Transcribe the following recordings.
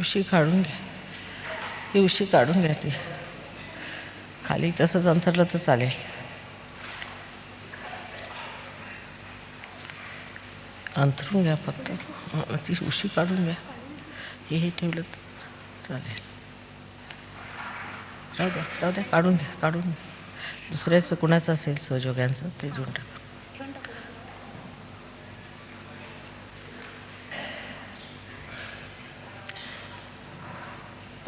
उशी काढून घ्या. ही उशी काढून घ्या. ती खाली तसंच अंथरलं तर चालेल. अंथरून घ्या फक्त. ती उशी काढून घ्या. हे ठेवलं तर चालेल. राहू द्या. काढून घ्या. काढून दुसऱ्याचं कुणाचं असेल सहयोग्यांचं ते घेऊन टाका.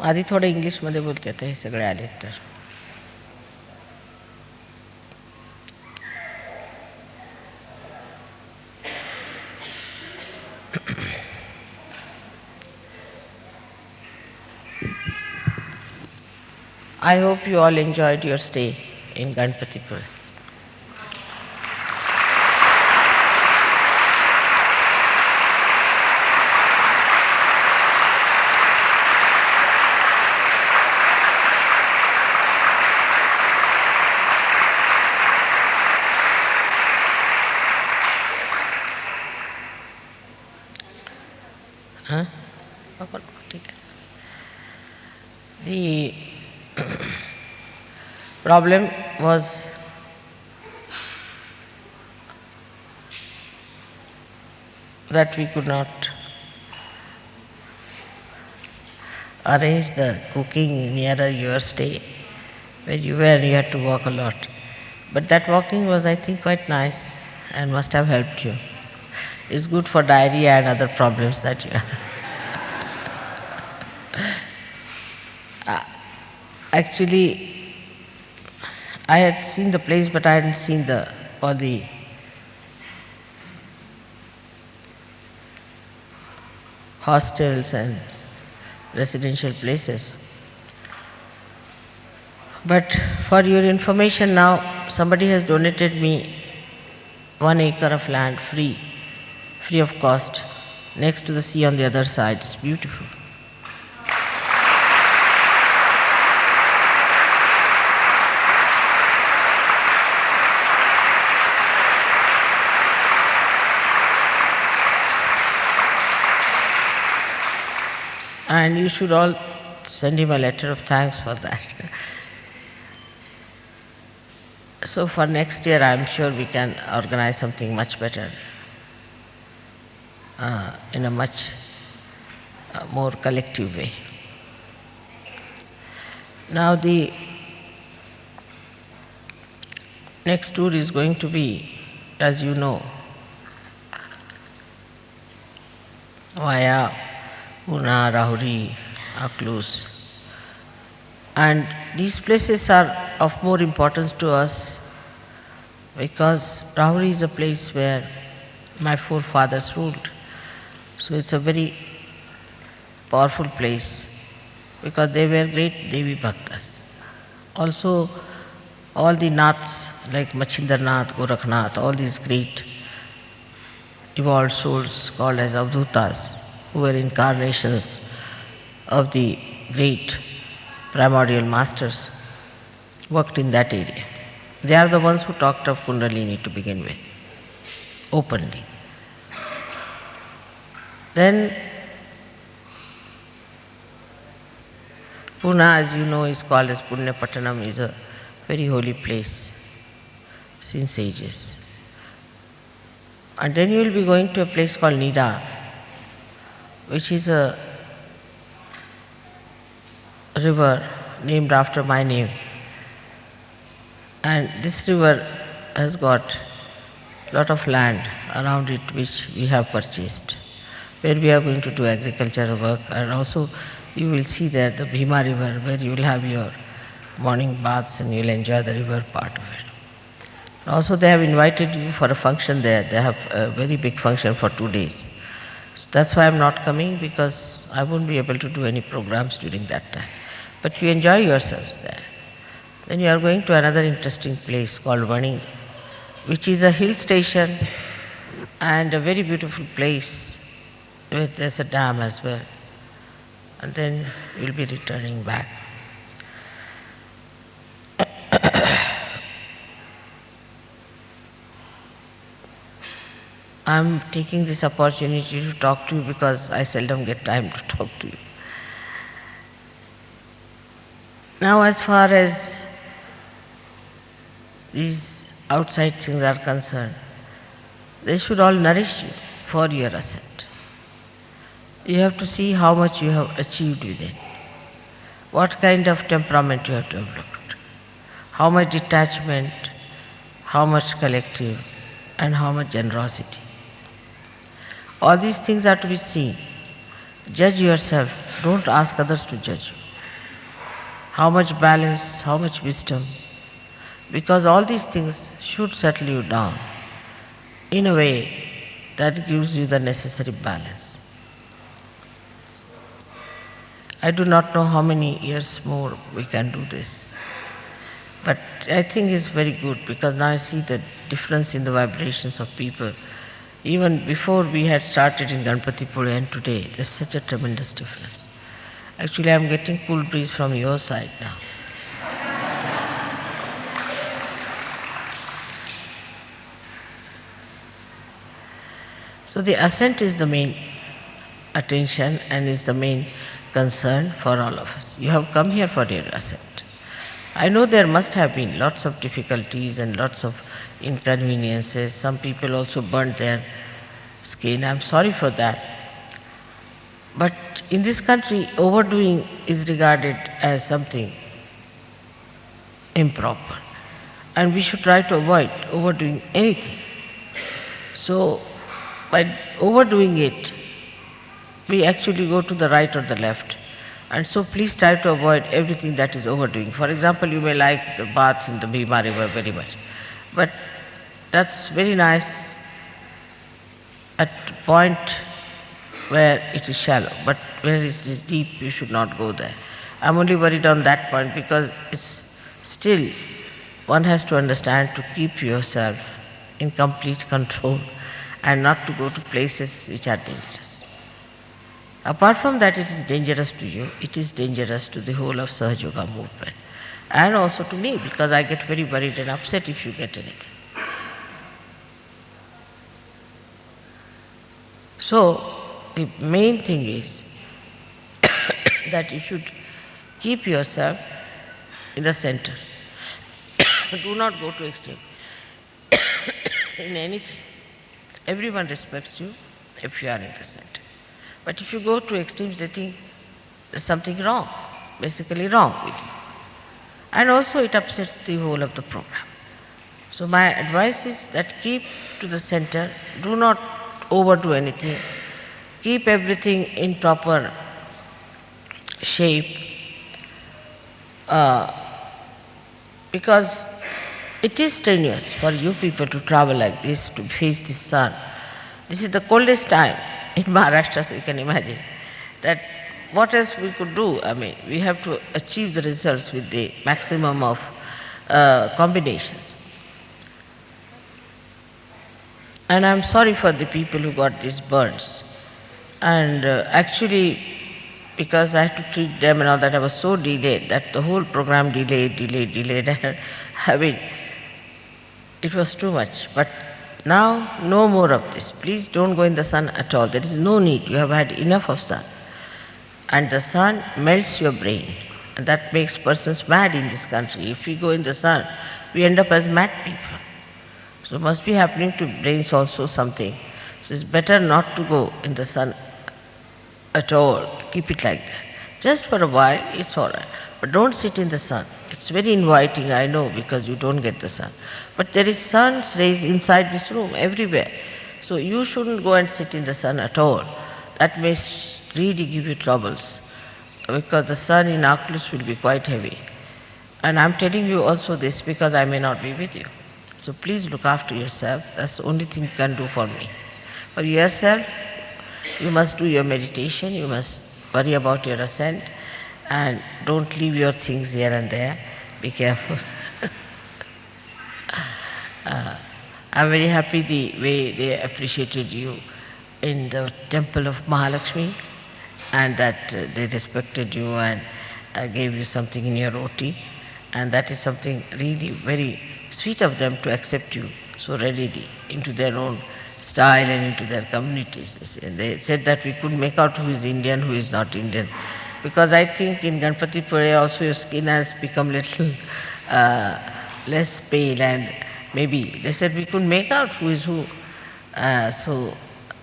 आधी थोडं इंग्लिशमध्ये बोलते आता हे सगळे आले तर. I hope you all enjoyed your stay in Ganpatipur. The problem was that we could not arrange the cooking nearer your stay. Where you were, you had to walk a lot. But that walking was, I think, quite nice and must have helped you. It's good for diarrhea and other problems that you have. Actually, I had seen the place, but I hadn't seen all the hostels and residential places. But for your information now, somebody has donated me 1 acre of land free of cost, next to the sea on the other side. It's beautiful. And you should all send him a letter of thanks for that. So for next year, I'm sure we can organize something much better, in a much more collective way. Now the next tour is going to be, as you know, via Pune, Rahuri, Aklus. And these places are of more importance to us because Rahuri is a place where my forefathers ruled. So it's a very powerful place because they were great Devi Bhaktas. Also, all the Naths like Machindar Nath, Gorakhnath, all these great evolved souls called as Avdutas, who were incarnations of the great primordial masters, worked in that area. They are the ones who talked of Kundalini to begin with, openly. Then Pune, as you know, is called as Punya Pattanam, is a very holy place since ages. And then you will be going to a place called Nida, which is a river named after my name. And this river has got a lot of land around it which we have purchased, where we are going to do agricultural work. And also you will see there the Bhima river, where you will have your morning baths and you will enjoy the river part of it. Also they have invited you for a function there. They have a very big function for 2 days. So that's why I'm not coming, because I won't be able to do any programs during that time. But you enjoy yourselves there. Then you are going to another interesting place called Vani, which is a hill station and a very beautiful place where there's a dam as well. And then we'll be returning back. I'm taking this opportunity to talk to you because I seldom get time to talk to you. Now as far as these outside things are concerned, they should all nourish you for your ascent. You have to see how much you have achieved within, what kind of temperament you have developed, how much detachment, how much collective, and how much generosity. All these things are to be seen. Judge yourself, don't ask others to judge you. How much balance, how much wisdom, because all these things should settle you down in a way that gives you the necessary balance. I do not know how many years more we can do this, but I think it's very good because now I see the difference in the vibrations of people. Even before we had started in Ganpati Puri and today, there's such a tremendous difference. Actually, I'm getting cool breeze from your side now. So the ascent is the main attention and is the main concern for all of us. You have come here for your ascent. I know there must have been lots of difficulties and lots of inconveniences. Some people also burnt their skin. I'm sorry for that. But in this country, overdoing is regarded as something improper. And we should try to avoid overdoing anything. So, by overdoing it, we actually go to the right or the left. And so please try to avoid everything that is overdoing. For example, you may like the bath in the Bhima River very much. But that's very nice at a point where it is shallow. But where it is deep, you should not go there. I'm only worried on that point because it's still, one has to understand to keep yourself in complete control and not to go to places which are dangerous. Apart from that, it is dangerous to you, it is dangerous to the whole of Sahaja Yoga movement. And also to me, because I get very worried and upset if you get anything. So, the main thing is that you should keep yourself in the center. Do not go to extreme in anything. Everyone respects you if you are in the center. But if you go to extremes, they think there's something wrong, basically wrong with you. And also it upsets the whole of the program. So my advice is that keep to the center, do not overdo anything, keep everything in proper shape, because it is strenuous for you people to travel like this, to face the sun. This is the coldest time in Maharashtra, so you can imagine that what else we could do? I mean, we have to achieve the results with the maximum of combinations. And I'm sorry for the people who got these burns. And actually, because I had to treat them and all that, I was so delayed that the whole program delayed. I mean, it was too much. But now, no more of this. Please don't go in the sun at all. There is no need. You have had enough of sun. And the sun melts your brain. And that makes persons mad in this country. If we go in the sun, we end up as mad people. So must be happening to brains also something. So it's better not to go in the sun at all. Keep it like that. Just for a while, it's all right. But don't sit in the sun. It's very inviting, I know, because you don't get the sun. But there is sun's rays inside this room, everywhere. So you shouldn't go and sit in the sun at all. That may really give you troubles, because the sun in Oculus will be quite heavy. And I'm telling you also this because I may not be with you. So please look after yourself. That's the only thing you can do for me. For yourself, you must do your meditation, you must worry about your ascent, and don't leave your things here and there. Be careful. I'm very happy the way they appreciated you in the temple of Mahalakshmi, and that they respected you and gave you something in your roti. And that is something really very sweet of them to accept you so readily into their own style and into their communities. And they said that we couldn't make out who is Indian, who is not Indian. Because I think in Ganpatipure also your skin has become little uh, less pale, and maybe they said we could make out who is who. So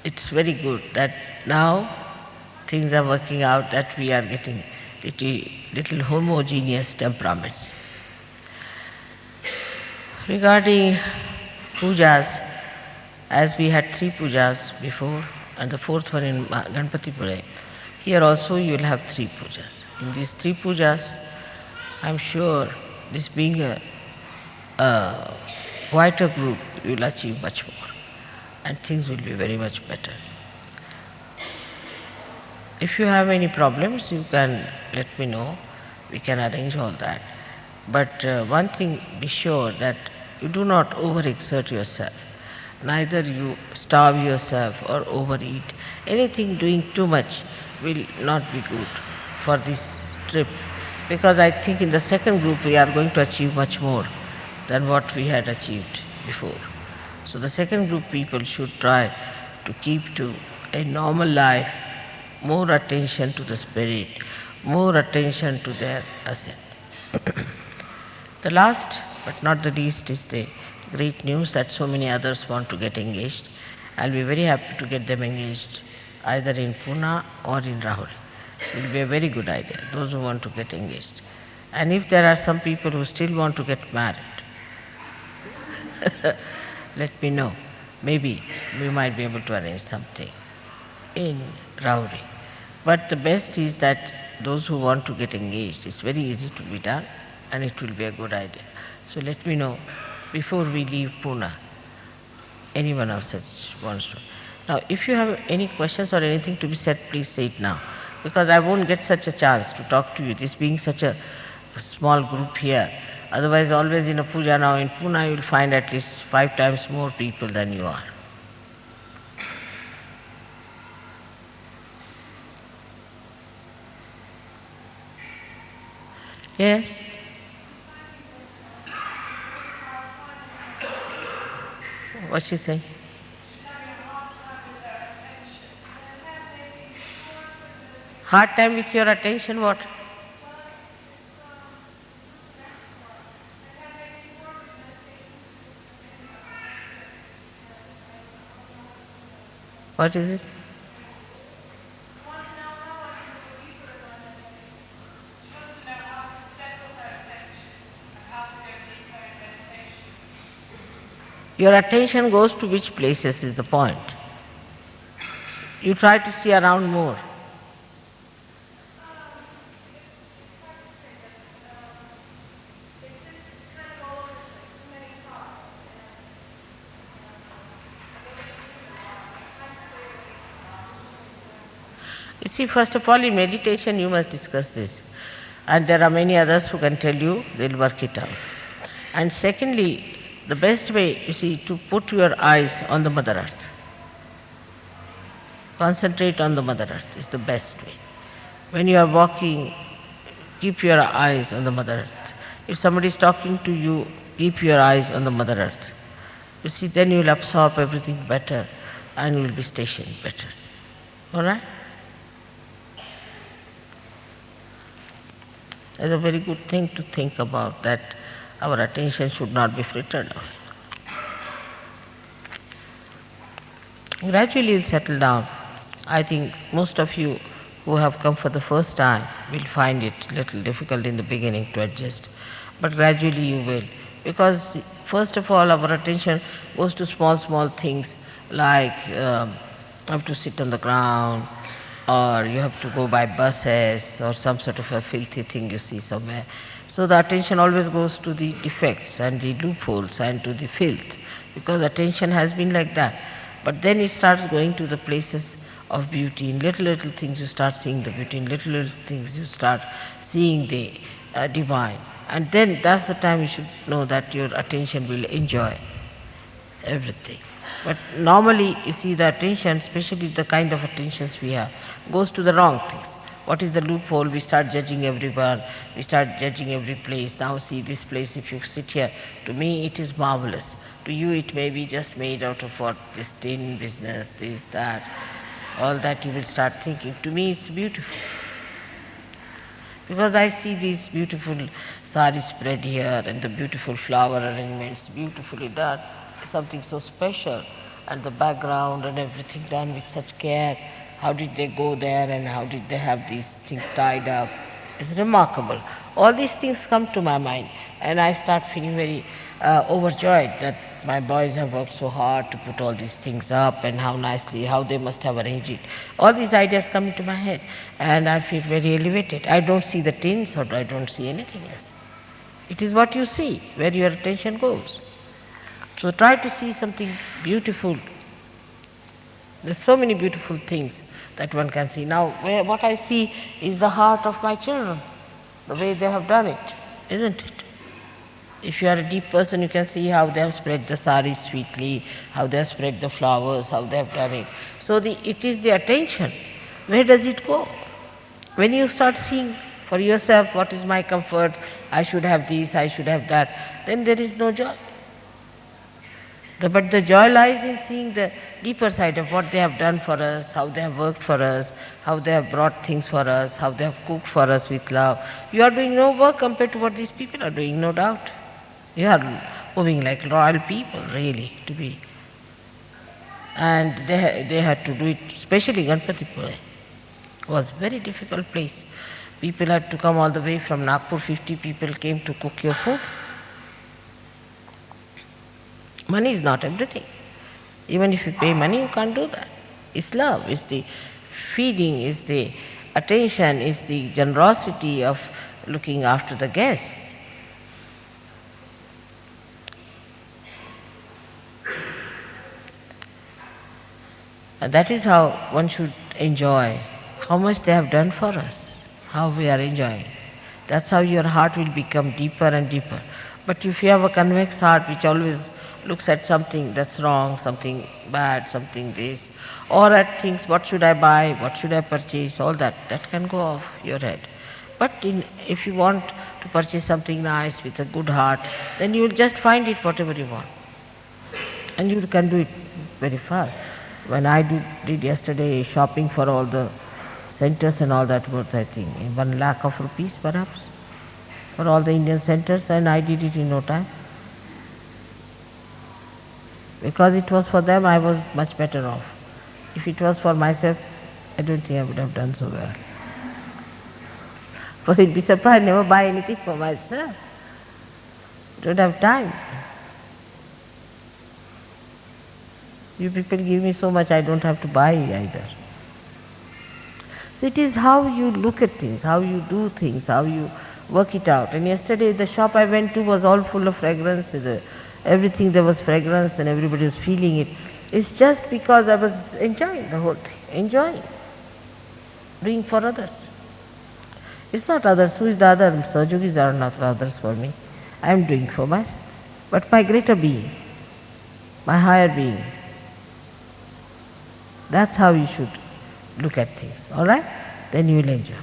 it's very good that now things are working out, that we are getting little homogeneous temperaments. Regarding pujas, as we had 3 pujas before and the fourth one in Ganpatipure, here also you will have 3 pujas. In these 3 pujas, I am sure, this being a wider group, you will achieve much more and things will be very much better. If you have any problems, you can let me know. We can arrange all that. But one thing, be sure that you do not overexert yourself. Neither you starve yourself or overeat. Anything doing too much will not be good for this trip, because I think in the second group we are going to achieve much more than what we had achieved before. So the second group people should try to keep to a normal life, more attention to the spirit, more attention to their ascent. The last but not the least is the great news that so many others want to get engaged. I'll be very happy to get them engaged either in Pune or in Rahul. It will be a very good idea, those who want to get engaged. And if there are some people who still want to get married, let me know. Maybe we might be able to arrange something in Rauri. But the best is that those who want to get engaged, it's very easy to be done and it will be a good idea. So let me know before we leave Pune, anyone of such wants to. Now, if you have any questions or anything to be said, please say it now, because I won't get such a chance to talk to you, this being such a small group here. Otherwise, always in a puja now in Pune, you will find at least 5 times more people than you are. Yes? What she saying? Hard time with your attention, what? What is it? Your attention goes to which places is the point. You try to see around more. You see, first of all, in meditation you must discuss this. And there are many others who can tell you, they'll work it out. And secondly, the best way, you see, to put your eyes on the Mother Earth. Concentrate on the Mother Earth is the best way. When you are walking, keep your eyes on the Mother Earth. If somebody is talking to you, keep your eyes on the Mother Earth. You see, then you will absorb everything better and you will be stationed better. All right? It's a very good thing to think about, that our attention should not be frittered out. Gradually you'll settle down. I think most of you who have come for the first time will find it a little difficult in the beginning to adjust. But gradually you will. Because first of all our attention goes to small things like have to sit on the ground, or you have to go by buses, or some sort of a filthy thing you see somewhere. So the attention always goes to the defects and the loopholes and to the filth, because attention has been like that. But then it starts going to the places of beauty. In little things you start seeing the beauty. In little things you start seeing the divine. And then that's the time you should know that your attention will enjoy everything. But normally, you see, the attention, especially the kind of attentions we have, goes to the wrong things. What is the loophole? We start judging everyone, we start judging every place. Now see this place, if you sit here, to me it is marvelous. To you it may be just made out of what, this tin business, this, that, all that you will start thinking. To me it's beautiful. Because I see these beautiful saris spread here and the beautiful flower arrangements beautifully done, something so special, and the background and everything done with such care. How did they go there and how did they have these things tied up? It's remarkable. All these things come to my mind and I start feeling very overjoyed that my boys have worked so hard to put all these things up and how nicely, how they must have arranged it. All these ideas come into my head and I feel very elevated. I don't see the tins or I don't see anything else. It is what you see, where your attention goes. So try to see something beautiful. There's so many beautiful things that one can see. Now, what I see is the heart of my children, the way they have done it, isn't it? If you are a deep person, you can see how they have spread the saris sweetly, how they have spread the flowers, how they have done it. So it is the attention. Where does it go? When you start seeing for yourself, what is my comfort, I should have this, I should have that, then there is no joy. But the joy lies in seeing the deeper side of what they have done for us, how they have worked for us, how they have brought things for us, how they have cooked for us with love. You are doing no work compared to what these people are doing, no doubt. You are moving like royal people, really, to be. And they had to do it, especially Ganpatipura. It was a very difficult place. People had to come all the way from Nagpur, 50 people came to cook your food. Money is not everything. Even if you pay money, you can't do that. It's love, it's the feeding, it's the attention, it's the generosity of looking after the guests. And that is how one should enjoy how much they have done for us, how we are enjoying. That's how your heart will become deeper and deeper. But if you have a convex heart which always looks at something that's wrong, something bad, something this, or at things, what should I buy, what should I purchase, all that can go off your head. But if you want to purchase something nice with a good heart, then you will just find it whatever you want. And you can do it very fast. When I did yesterday shopping for all the centers and all that was, I think, 1 lakh of rupees perhaps, for all the Indian centers, and I did it in no time. Because it was for them, I was much better off. If it was for myself, I don't think I would have done so well. For you'd be surprised, I never buy anything for myself. Don't have time. You people give me so much, I don't have to buy either. So it is how you look at things, how you do things, how you work it out. And yesterday the shop I went to was all full of fragrance. Everything there was fragrance and everybody was feeling it. It's just because I was enjoying the whole thing, doing for others. It's not others. Who is the other? Sahajogis are not others for me. I am doing for myself. But my greater being, my higher being. That's how you should look at things. All right? Then you will enjoy.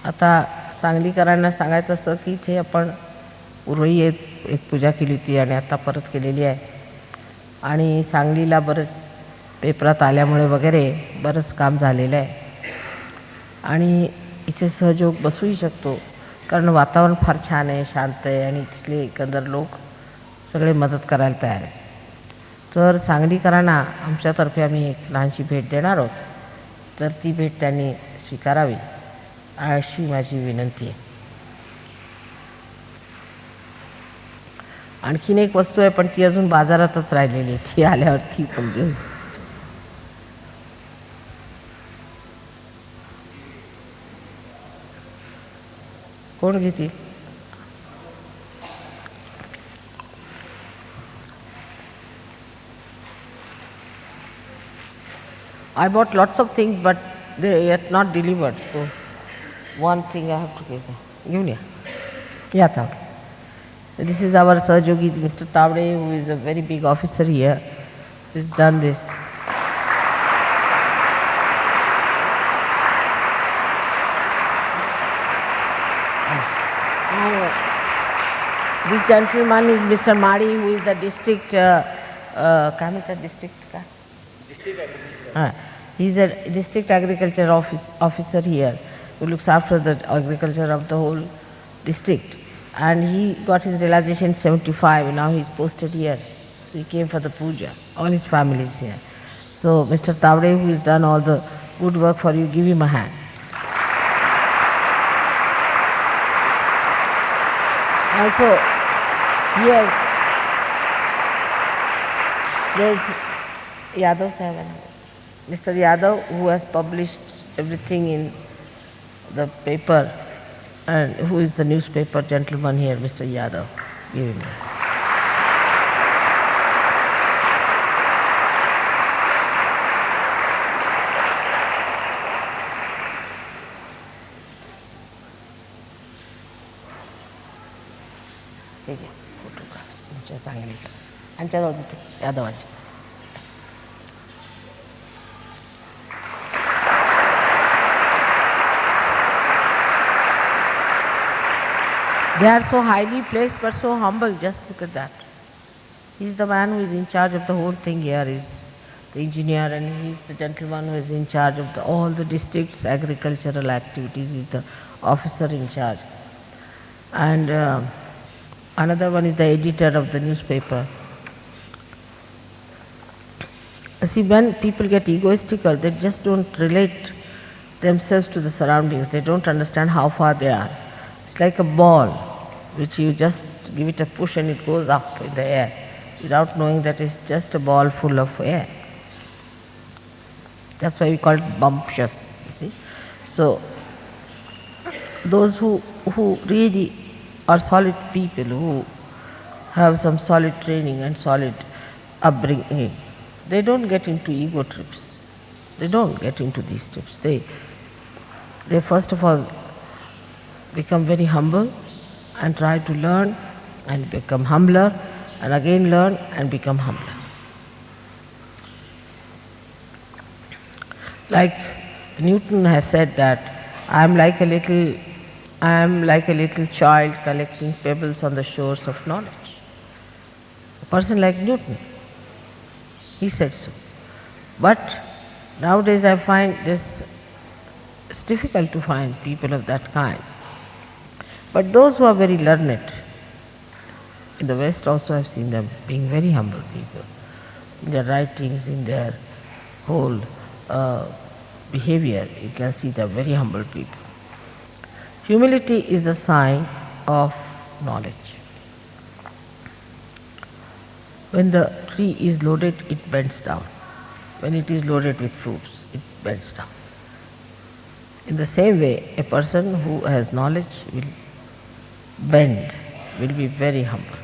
आता सांगलीकरांना सांगायचं असं की इथे आपण पूर्वी एक पूजा केली होती आणि आता परत केलेली आहे. आणि सांगलीला बरंच पेपरात आल्यामुळे वगैरे बरंच काम झालेलं आहे. आणि इथे सहयोग बसूही शकतो कारण वातावरण फार छान आहे, शांत आहे आणि तिथले एकंदर लोक सगळे मदत करायला तयार आहेत. तर सांगलीकरांना आमच्यातर्फे आम्ही एक लहानशी भेट देणार आहोत. तर ती भेट त्यांनी स्वीकारावी अशी माझी विनंती आहे. आणखीन एक वस्तू आहे पण ती अजून बाजारातच राहिलेली आहे, ती आल्यावर ती पण घेऊ. कोण घेतील? I bought lots of things but they are yet not delivered. So one thing I have to give them. Give me. Yeah, Tavde. So this is our Sahajogi, Mr. Tavde, who is a very big officer here. He's done this. This gentleman is Mr. Madi, who is the district, district He is a district agriculture officer here who looks after the agriculture of the whole district. And he got his realization in 75, now he is posted here. So he came for the puja. All his family is here. So Mr. Tavde, who has done all the good work for you, give him a hand. Also, here, there is Yadav Sahib, Mr. Yadav, who has published everything in the paper, and who is the newspaper gentleman here, Mr. Yadav. Give him. ठीक आहे, photographs तुमच्या चांगले आमच्याजवळ होते यादवांचे. They are so highly placed but so humble. Just look at that. He is the man who is in charge of the whole thing here. He is the engineer, and he is the gentleman who is in charge of all the district's agricultural activities. He is the officer in charge. And another one is the editor of the newspaper. See, when people get egoistical, they just don't relate themselves to the surroundings. They don't understand how far they are. It's like a ball, which you just give it a push and it goes up in the air, without knowing that it's just a ball full of air. That's why we call it bumptious, you see. So, those who really are solid people, who have some solid training and solid upbringing, they don't get into ego trips. They don't get into these trips. They first of all become very humble and try to learn and become humbler, and again learn and become humbler. Like Newton has said that I am like a little child collecting pebbles on the shores of knowledge. A person like Newton, he said so. But nowadays I find it's difficult to find people of that kind. But those who are very learned, in the West also I've seen them being very humble people. In their writings, in their whole behavior, you can see they're very humble people. Humility is a sign of knowledge. When the tree is loaded, it bends down. When it is loaded with fruits, it bends down. In the same way, a person who has knowledge will bend, will be very humble.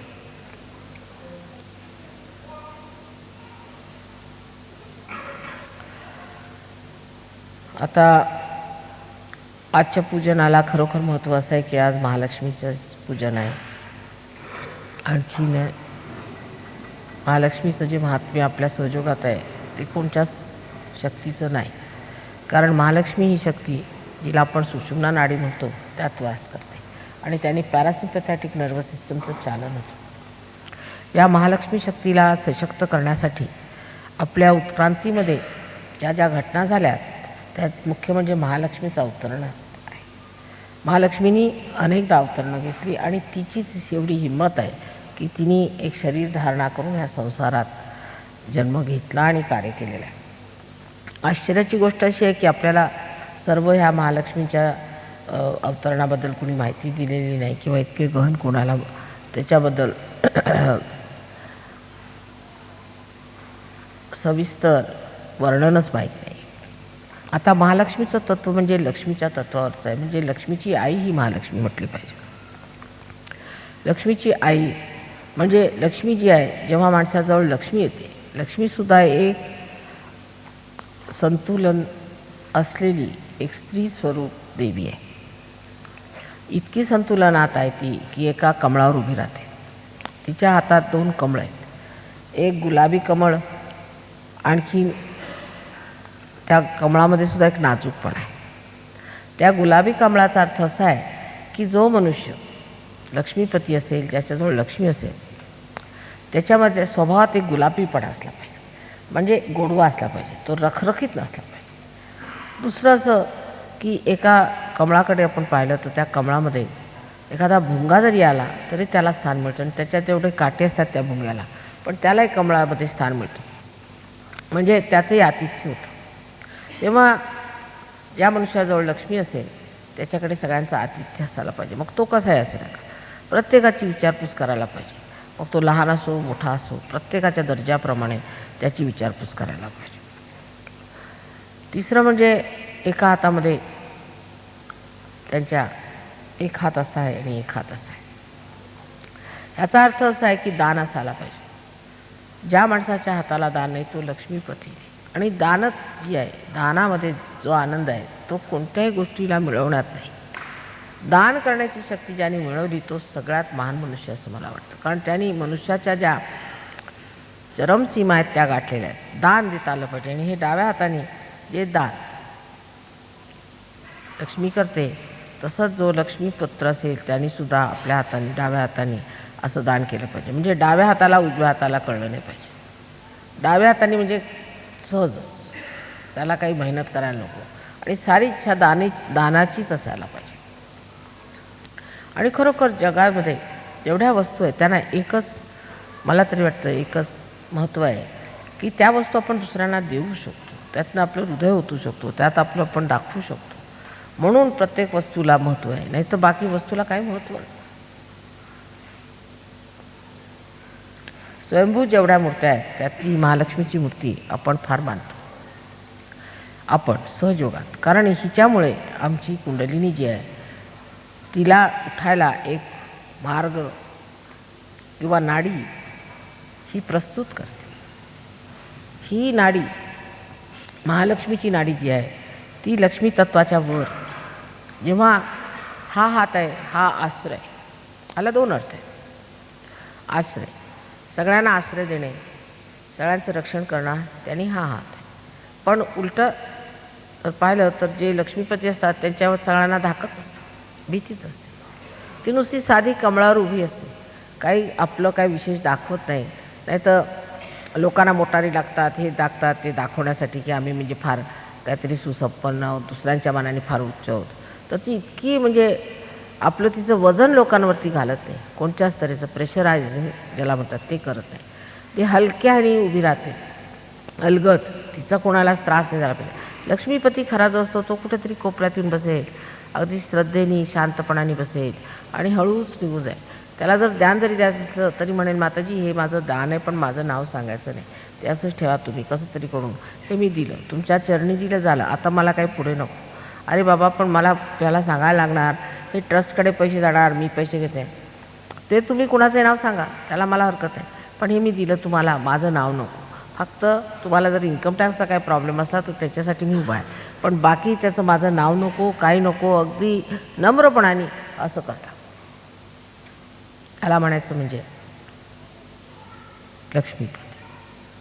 आता आजच्या पूजनाला खरोखर महत्त्व असं आहे की आज महालक्ष्मीचं पूजन आहे. आणखीन महालक्ष्मीचं जे महात्म्य आपल्या सहयोगात आहे ते कोणत्याच शक्तीचं नाही. कारण महालक्ष्मी ही शक्ती, जिला आपण सुषुम्ना नाडी म्हणतो, त्यात वास करते आणि त्याने पॅरासिम्पॅथॅटिक नर्वस सिस्टमचं चालन होतं. या महालक्ष्मी शक्तीला सशक्त करण्यासाठी आपल्या उत्क्रांतीमध्ये ज्या ज्या घटना झाल्या त्यात मुख्य म्हणजे महालक्ष्मीचं अवतरण आहे. महालक्ष्मीनी अनेकदा अवतरणं घेतली आणि तिचीच एवढी हिंमत आहे की तिने एक शरीर धारणा करून ह्या संसारात जन्म घेतला आणि कार्य केलेलं आहे. आश्चर्याची गोष्ट अशी आहे की आपल्याला सर्व ह्या महालक्ष्मीच्या अवतरणाबद्दल कुणी माहिती दिलेली नाही किंवा इतके गहन कोणाला त्याच्याबद्दल सविस्तर वर्णनच माहीत नाही. आता महालक्ष्मीचं तत्त्व म्हणजे लक्ष्मीच्या तत्त्वावरचं आहे. म्हणजे लक्ष्मीची आई ही महालक्ष्मी म्हटली पाहिजे. लक्ष्मीची आई म्हणजे लक्ष्मी जी आहे, जेव्हा माणसाजवळ लक्ष्मी येते, लक्ष्मीसुद्धा एक संतुलन असलेली एक स्त्री स्वरूप देवी आहे. इतकी संतुलनात आहे ती की एका कमळावर उभी राहते. तिच्या हातात 2 कमळ आहेत. एक गुलाबी कमळ, आणखी त्या कमळामध्ये सुद्धा एक नाजूकपणा आहे. त्या गुलाबी कमळाचा अर्थ असा आहे की जो मनुष्य लक्ष्मीपती असेल, ज्याच्याजवळ लक्ष्मी असेल, त्याच्यामध्ये स्वभावात एक गुलाबीपणा असला पाहिजे. म्हणजे गोडवा असला पाहिजे, तो रखरखीत नसला पाहिजे. दुसरं असं की एका कमळाकडे आपण पाहिलं तर त्या कमळामध्ये एखादा भुंगा जरी आला तरी त्याला स्थान मिळतं आणि त्याच्यात जेवढे काटे असतात त्या भुंग्याला पण त्यालाही कमळामध्ये स्थान मिळतं, म्हणजे त्याचंही आतिथ्य होतं. तेव्हा ज्या मनुष्याजवळ लक्ष्मी असेल त्याच्याकडे सगळ्यांचं आतिथ्य असायला पाहिजे. मग तो कसा आहे असेल का, प्रत्येकाची विचारपूस करायला पाहिजे. मग तो लहान असो मोठा असो प्रत्येकाच्या दर्जाप्रमाणे त्याची विचारपूस करायला पाहिजे. तिसरं म्हणजे एका हातामध्ये त्यांच्या एक हात असा आहे आणि एक हात असा आहे. याचा अर्थ असा आहे की दान असायला पाहिजे. ज्या माणसाच्या हाताला दान नाही तो लक्ष्मीपती. आणि दानच जी आहे, दानामध्ये जो आनंद आहे तो कोणत्याही गोष्टीला मिळवण्यात नाही. दान करण्याची शक्ती ज्याने मिळवली तो सगळ्यात महान मनुष्य असं मला वाटतं. कारण त्यांनी मनुष्याच्या ज्या चरमसीमा आहेत त्या गाठलेल्या आहेत. दान देता आलं पाहिजे. आणि हे डाव्या हाताने जे दान लक्ष्मी करते तसंच जो लक्ष्मीपुत्र असेल त्यांनी सुद्धा आपल्या हाताने डाव्या हाताने असं दान केलं पाहिजे. म्हणजे डाव्या हाताला उजव्या हाताला कळलं नाही पाहिजे. डाव्या हाताने म्हणजे सहज, त्याला काही मेहनत करायला नको. आणि सारी इच्छा दानाचीच असायला पाहिजे. आणि खरोखर जगामध्ये जेवढ्या वस्तू आहेत त्यांना एकच, मला तरी वाटतं एकच महत्त्व आहे की त्या वस्तू आपण दुसऱ्यांना देऊ शकतो, त्यातनं आपलं हृदय ओतू शकतो, त्यात आपलं आपण दाखवू शकतो. म्हणून प्रत्येक वस्तूला महत्त्व आहे, नाही तर बाकी वस्तूला काही महत्त्व नाही. स्वयंभू जेवढ्या मूर्त्या आहेत त्यातली महालक्ष्मीची मूर्ती आपण फार मानतो आपण सहयोगात. कारण हिच्यामुळे आमची कुंडलिनी जी आहे तिला उठायला एक मार्ग किंवा नाडी ही प्रस्तुत करते. ही नाडी महालक्ष्मीची नाडी जी आहे ती लक्ष्मी तत्वाच्या वर, जेव्हा हा हात आहे हा आश्रय, ह्याला दोन अर्थ आहे. आश्रय, सगळ्यांना आश्रय देणे, सगळ्यांचं रक्षण करणं, त्यांनी हा हात आहे. पण उलटं तर पाहिलं तर जे लक्ष्मीपती असतात त्यांच्यावर सगळ्यांना धाकच असतं, भीतीच असते. ती नुसती साधी कमळावर उभी असते, काही आपलं काही विशेष दाखवत नाही. नाही तर लोकांना मोटारी लागतात, हे दाखतात ते दाखवण्यासाठी की आम्ही म्हणजे फार काहीतरी सुसंपन्न आहोत, दुसऱ्यांच्या मनाने फार उच्च आहोत. तर ती इतकी म्हणजे आपलं तिचं वजन लोकांवरती घालत नाही, कोणत्याच तऱ्हेचं प्रेशरायझिंग ज्याला म्हणतात ते करत नाही. ती हलक्याने उभी राहते, अलगद, तिचा कोणालाच त्रास नाही झाला पाहिजे. लक्ष्मीपती खरा जो असतो तो कुठेतरी कोपऱ्यात येऊन बसेल, अगदी श्रद्धेने शांतपणाने बसेल आणि हळूच निघून जाईल. त्याला जर दान जरी द्यायचं असलं तरी म्हणेल माताजी हे माझं दान आहे पण माझं नाव सांगायचं नाही, ते असंच ठेवा तुम्ही कसं तरी करून, हे मी दिलं तुमच्या चरणी दिलं झालं, आता मला काही पुढे नको. अरे बाबा पण मला त्याला सांगायला लागणार, हे ट्रस्टकडे पैसे जाणार, मी पैसे घेते, ते तुम्ही कुणाचे नाव सांगा, त्याला मला हरकत आहे, पण हे मी दिलं तुम्हाला, माझं नाव नको. फक्त तुम्हाला जर इन्कम टॅक्सचा काही प्रॉब्लेम असला तर त्याच्यासाठी मी उभा आहे, पण बाकी त्याचं माझं नाव नको, काही नको. अगदी नम्रपणाने असं करता. त्याला म्हणायचं म्हणजे लक्ष्मीपती.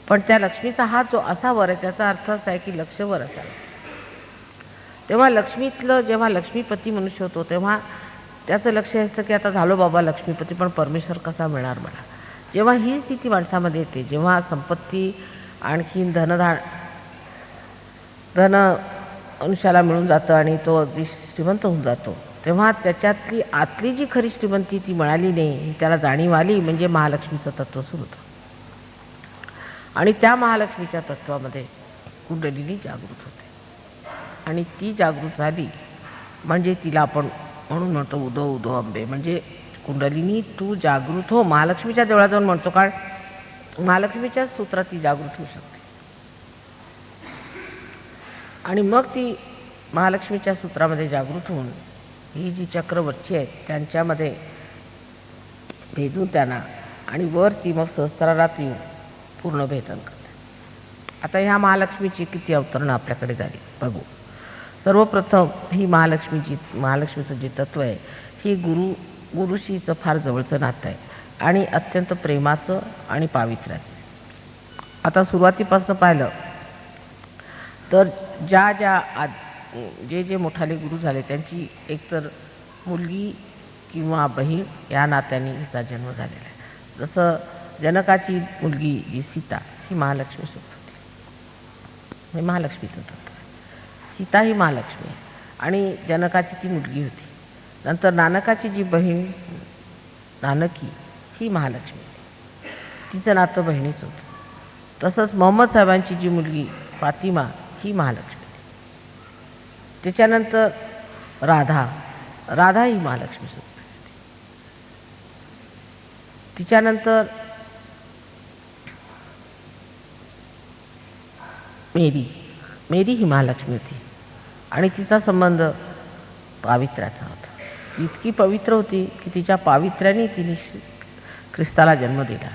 पण त्या लक्ष्मीचा हात जो असा वर आहे त्याचा अर्थ असा आहे की लक्ष वर असावा. तेव्हा लक्ष्मीतलं जेव्हा लक्ष्मीपती मनुष्य होतो तेव्हा त्याचं लक्ष असतं की आता झालो बाबा लक्ष्मीपती, पण परमेश्वर कसा मिळणार मला. जेव्हा ही स्थिती माणसामध्ये येते, जेव्हा संपत्ती आणखीन धन मनुष्याला मिळून जातं आणि तो अगदी श्रीमंत होऊन जातो, तेव्हा त्याच्यातली आतली जी खरी श्रीमंती ती मिळाली नाही त्याला जाणीव आली, म्हणजे महालक्ष्मीचं तत्त्व सुरू होतं. आणि त्या महालक्ष्मीच्या तत्त्वामध्ये कुंडलिनी जागृत होते. आणि ती जागृत झाली म्हणजे तिला आपण म्हणून म्हणतो उदो उदो अंबे, म्हणजे कुंडलिनी तू जागृत हो. महालक्ष्मीच्या देवळात जाऊन म्हणतो, कारण महालक्ष्मीच्या सूत्रात ती जागृत होऊ शकते. आणि मग ती महालक्ष्मीच्या सूत्रामध्ये जागृत होऊन ही जी चक्रवर्ती आहेत त्यांच्यामध्ये भेदून त्यांना, आणि वर ती मग सहस्रारात येऊन पूर्ण भेदन करते. आता ह्या महालक्ष्मीची किती अवतरणं आपल्याकडे झाली बघू. सर्वप्रथम ही महालक्ष्मीचं जे तत्त्व आहे ही गुरुशीचं फार जवळचं नातं आहे आणि अत्यंत प्रेमाचं आणि पावित्र्याचं. आता सुरुवातीपासून पाहिलं तर जे मोठाले गुरु झाले त्यांची एकतर मुलगी किंवा बहीण या नात्याने हिचा जन्म झालेला आहे. जसं जनकाची मुलगी जी सीता ही महालक्ष्मी सुद्धा होती, हे महालक्ष्मीचं तत्त्व. सीता ही महालक्ष्मी आहे आणि जनकाची ती मुलगी होती. नंतर नानकाची जी बहीण नानकी ही महालक्ष्मी होती, तिचं नातं बहिणीच होतं. तसंच मोहम्मद साहेबांची जी मुलगी फातिमा ही महालक्ष्मी होती. त्याच्यानंतर राधा ही महालक्ष्मी होती. तिच्यानंतर मेरी ही महालक्ष्मी होती आणि तिचा संबंध पावित्र्याचा होता. ती इतकी पवित्र होती की तिच्या पावित्र्याने तिने ख्रिस्ताला जन्म दिला.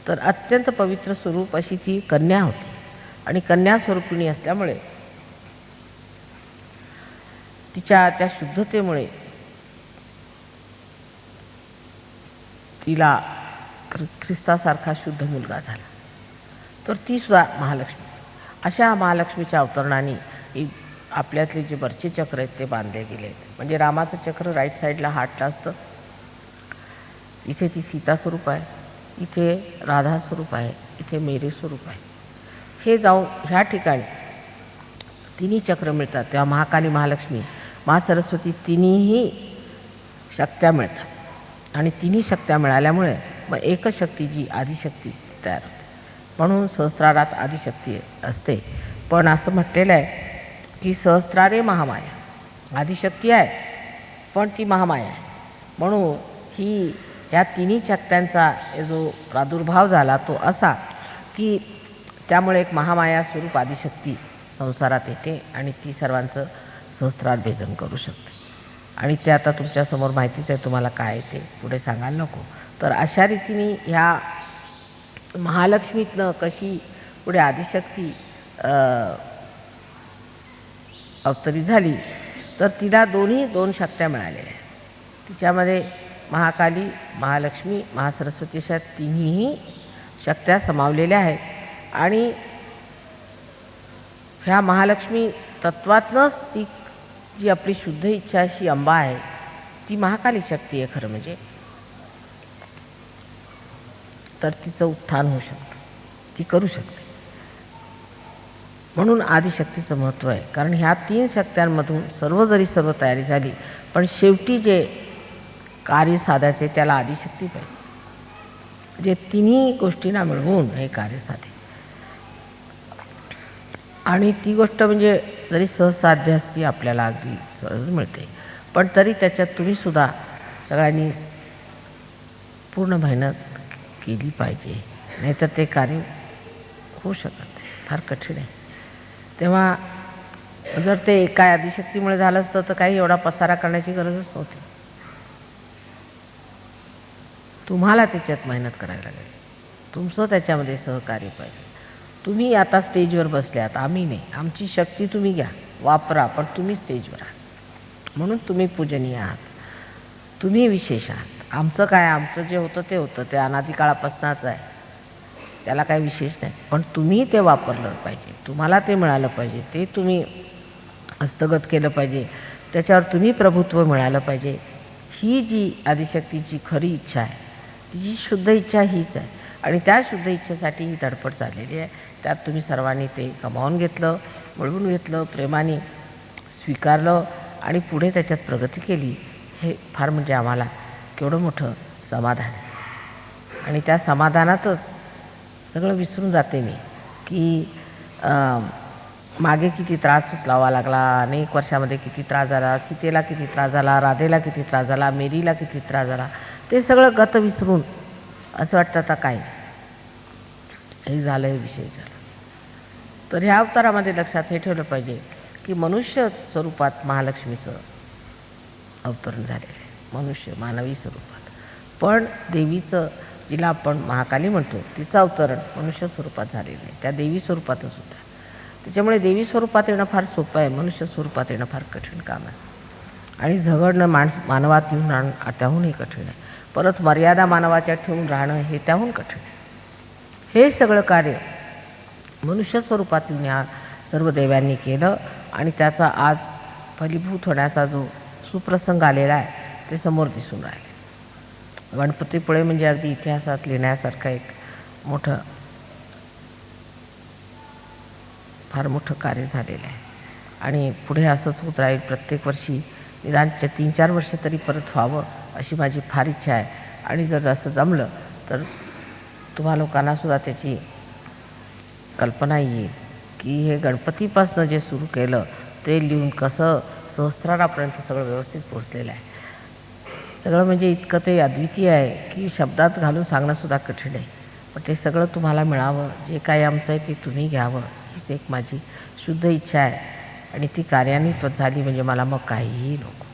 तर अत्यंत पवित्र स्वरूप अशी ती कन्या होती आणि कन्या स्वरूपिणी असल्यामुळे तिच्या त्या शुद्धतेमुळे तिला ख्रिस्तासारखा शुद्ध मुलगा झाला. तर ती सुद्धा महालक्ष्मी. अशा महालक्ष्मीच्या अवतरणाने आपल्यातले जे वरचे चक्र आहेत ते बांधले गेले आहेत. म्हणजे रामाचं चक्र राईट साईडला हार्टला असतं, इथे ती सीता स्वरूप आहे, इथे राधा स्वरूप आहे, इथे मेरी स्वरूप आहे. हे जाऊन ह्या ठिकाणी तिन्ही चक्र मिळतात तेव्हा महाकाली, महालक्ष्मी, महासरस्वती तिन्हीही शक्त्या मिळतात आणि तिन्ही शक्त्या मिळाल्यामुळे मग एकशक्ती जी आदिशक्ती तयार होते. म्हणून सहस्रारात आदिशक्ती असते. पण असं म्हटलेलं आहे की सहस्रारे महामाया, आदिशक्ती आहे पण ती महामाया आहे. म्हणून ही या तिन्ही शक्त्यांचा जो प्रादुर्भाव झाला तो असा की त्यामुळे एक महामाया स्वरूप आदिशक्ती संसारात येते आणि ती सर्वांचं सहस्रार भेदन करू शकते. आणि ते आता तुमच्यासमोर माहितीच आहे तुम्हाला काय ते पुढे सांगायला नको. तर अशा रीतीने ह्या महालक्ष्मीतनं कशी पुढे आदिशक्ती अवतरित झाली तर तिला दोन शक्त्या मिळालेल्या आहेत. तिच्यामध्ये महाकाली, महालक्ष्मी, महासरस्वती अशा तिन्ही शक्त्या समावलेल्या आहेत. आणि ह्या महालक्ष्मी तत्वातनंच ती जी आपली शुद्ध इच्छा अशी अंबा आहे ती महाकाली शक्ती आहे खरं म्हणजे. तर तिचं उत्थान होऊ शकतं, ती करू शकते. म्हणून आदिशक्तीचं महत्त्व आहे. कारण ह्या तीन शक्त्यांमधून सर्व तयारी झाली पण शेवटी जे कार्य साधायचे त्याला आदिशक्ती पाहिजे, जे तिन्ही गोष्टींना मिळवून हे कार्य साधे. आणि ती गोष्ट म्हणजे जरी सहजसाध्य असती आपल्याला अगदी सहज मिळते पण तरी त्याच्यात तुम्हीसुद्धा सगळ्यांनी पूर्ण मेहनत केली पाहिजे, नाहीतर ते कार्य होऊ शकत नाही, फार कठीण आहे. तेव्हा जर ते एका आदिशक्तीमुळे झालं असतं तर काही एवढा पसारा करण्याची गरजच नव्हती. तुम्हाला त्याच्यात मेहनत करायला लागेल, तुमचं त्याच्यामध्ये सहकार्य पाहिजे. तुम्ही आता स्टेजवर बसल्यात, आम्ही नाही. आमची शक्ती तुम्ही घ्या, वापरा, पण तुम्ही स्टेजवर आहात म्हणून तुम्ही पूजनीय आहात, तुम्ही विशेष आहात. आमचं काय, आमचं जे होतं ते होतं, ते अनादिकाळापासूनच आहे, त्याला काही विशेष नाही. पण तुम्ही ते वापरलं पाहिजे, तुम्हाला ते मिळालं पाहिजे, ते तुम्ही हस्तगत केलं पाहिजे, त्याच्यावर तुम्ही प्रभुत्व मिळालं पाहिजे. ही जी आदिशक्तीची खरी इच्छा आहे, तिची शुद्ध इच्छा हीच आहे आणि त्या शुद्ध इच्छेसाठी ही धडपड चाललेली आहे. त्यात तुम्ही सर्वांनी ते कमावून घेतलं, मिळवून घेतलं, प्रेमाने स्वीकारलं आणि पुढे त्याच्यात प्रगती केली. हे फार म्हणजे आम्हाला केवढं मोठं समाधान आहे. आणि त्या समाधानातच सगळं विसरून जाते मी की मागे किती त्रास उचलावा लागला, अनेक वर्षामध्ये किती त्रास झाला, सीतेला किती त्रास झाला, राधेला किती त्रास झाला, मेरीला किती त्रास झाला, ते सगळं गत विसरून असं वाटतं आता काय हे झालं, हे विषय झाला. तर ह्या अवतारामध्ये लक्षात हे ठेवलं पाहिजे की मनुष्य स्वरूपात महालक्ष्मीचं अवतरण झालेलं आहे, मनुष्य मानवी स्वरूपात. पण देवीचं, जिला आपण महाकाली म्हणतो, तिचं अवतरण मनुष्य स्वरूपात झालेलं आहे, त्या देवी स्वरूपातच होत्या. त्याच्यामुळे देवी स्वरूपात येणं फार सोपं आहे, मनुष्य स्वरूपात येणं फार कठीण काम आहे. आणि झगडणं मानवात येऊन राहणं त्याहूनही कठीण आहे. परत मर्यादा मानवाच्या ठेवून राहणं हे त्याहून कठीण आहे. हे सगळं कार्य मनुष्य स्वरूपात येऊन या सर्व देवांनी केलं आणि त्याचा आज फलीभूत होण्याचा जो सुप्रसंग आलेला आहे ते समोर दिसून राहिले. गणपतीपुळे म्हणजे अगदी इतिहासात लिहिण्यासारखं एक फार मोठं कार्य झालेलं आहे. आणि पुढे असंच होत राहील. प्रत्येक वर्षी निदान 3-4 वर्ष तरी परत व्हावं अशी माझी फार इच्छा आहे. आणि जर असं जमलं तर तुम्हा लोकांनासुद्धा त्याची कल्पना येईल की हे गणपतीपासून जे सुरू केलं ते लिहून कसं सहस्रारापर्यंत सगळं व्यवस्थित पोचलेलं आहे. सगळं म्हणजे इतकं ते अद्वितीय आहे की शब्दात घालून सांगणंसुद्धा कठीण आहे. पण ते सगळं तुम्हाला मिळावं, जे काही आमचं आहे ते तुम्ही घ्यावं हीच एक माझी शुद्ध इच्छा आहे. आणि ती कार्यान्वित झाली म्हणजे मला मग काहीही नको.